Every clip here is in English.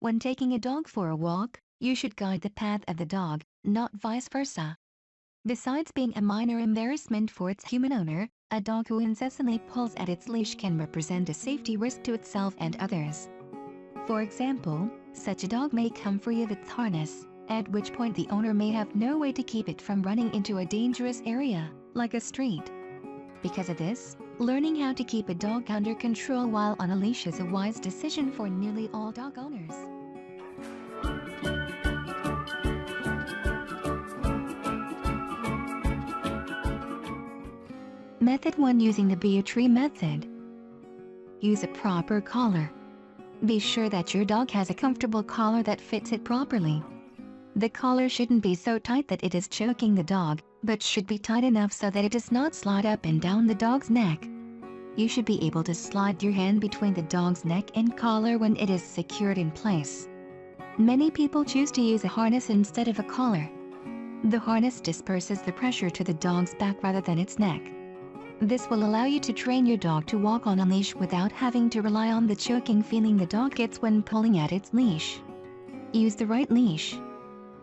When taking a dog for a walk, you should guide the path of the dog, not vice versa. Besides being a minor embarrassment for its human owner, a dog who incessantly pulls at its leash can represent a safety risk to itself and others. For example, such a dog may come free of its harness, at which point the owner may have no way to keep it from running into a dangerous area, like a street. Because of this, learning how to keep a dog under control while on a leash is a wise decision for nearly all dog owners. Method 1. Using the be a tree method. Use a proper collar. Be sure that your dog has a comfortable collar that fits it properly. The collar shouldn't be so tight that it is choking the dog, but should be tight enough so that it does not slide up and down the dog's neck. You should be able to slide your hand between the dog's neck and collar when it is secured in place. Many people choose to use a harness instead of a collar. The harness disperses the pressure to the dog's back rather than its neck. This will allow you to train your dog to walk on a leash without having to rely on the choking feeling the dog gets when pulling at its leash. Use the right leash.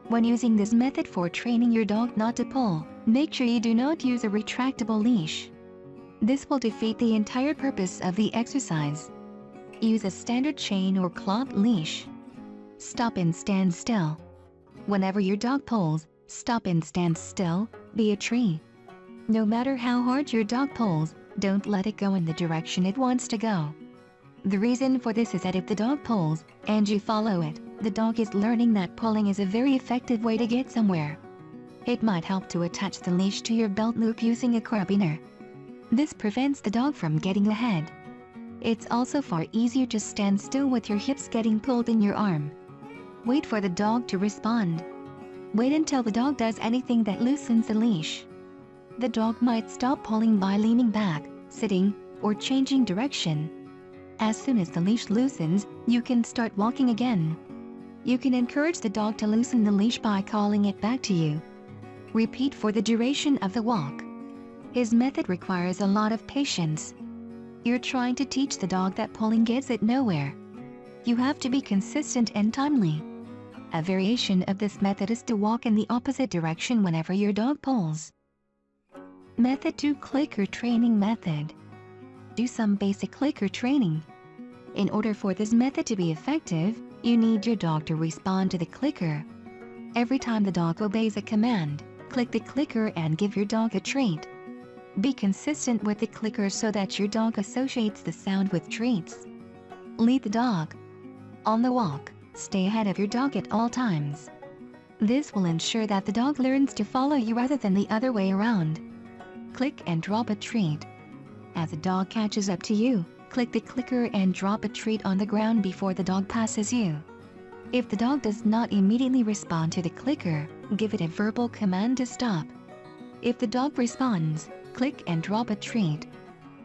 When using this method for training your dog not to pull, make sure you do not use a retractable leash. This will defeat the entire purpose of the exercise. Use a standard chain or cloth leash. Stop and stand still. Whenever your dog pulls, stop and stand still, be a tree. No matter how hard your dog pulls, don't let it go in the direction it wants to go. The reason for this is that if the dog pulls, and you follow it, the dog is learning that pulling is a very effective way to get somewhere. It might help to attach the leash to your belt loop using a carabiner. This prevents the dog from getting ahead. It's also far easier to stand still with your hips getting pulled in your arm. Wait for the dog to respond. Wait until the dog does anything that loosens the leash. The dog might stop pulling by leaning back, sitting, or changing direction. As soon as the leash loosens, you can start walking again. You can encourage the dog to loosen the leash by calling it back to you. Repeat for the duration of the walk. His method requires a lot of patience. You're trying to teach the dog that pulling gets it nowhere. You have to be consistent and timely. A variation of this method is to walk in the opposite direction whenever your dog pulls. Method 2. Clicker training method. Do some basic clicker training. In order for this method to be effective, you need your dog to respond to the clicker. Every time the dog obeys a command, click the clicker and give your dog a treat. Be consistent with the clicker so that your dog associates the sound with treats. Lead the dog. On the walk, stay ahead of your dog at all times. This will ensure that the dog learns to follow you rather than the other way around. Click and drop a treat. As the dog catches up to you, click the clicker and drop a treat on the ground before the dog passes you. If the dog does not immediately respond to the clicker, give it a verbal command to stop. If the dog responds, click and drop a treat.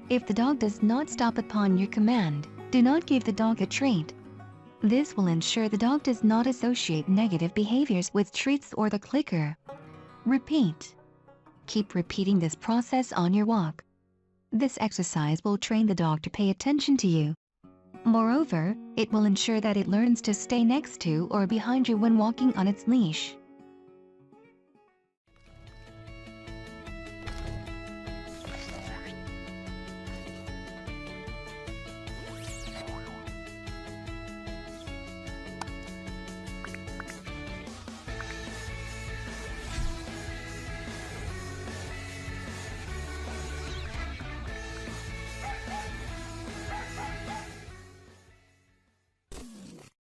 If the dog does not stop upon your command, do not give the dog a treat. This will ensure the dog does not associate negative behaviors with treats or the clicker. Repeat. Keep repeating this process on your walk. This exercise will train the dog to pay attention to you. Moreover, it will ensure that it learns to stay next to or behind you when walking on its leash.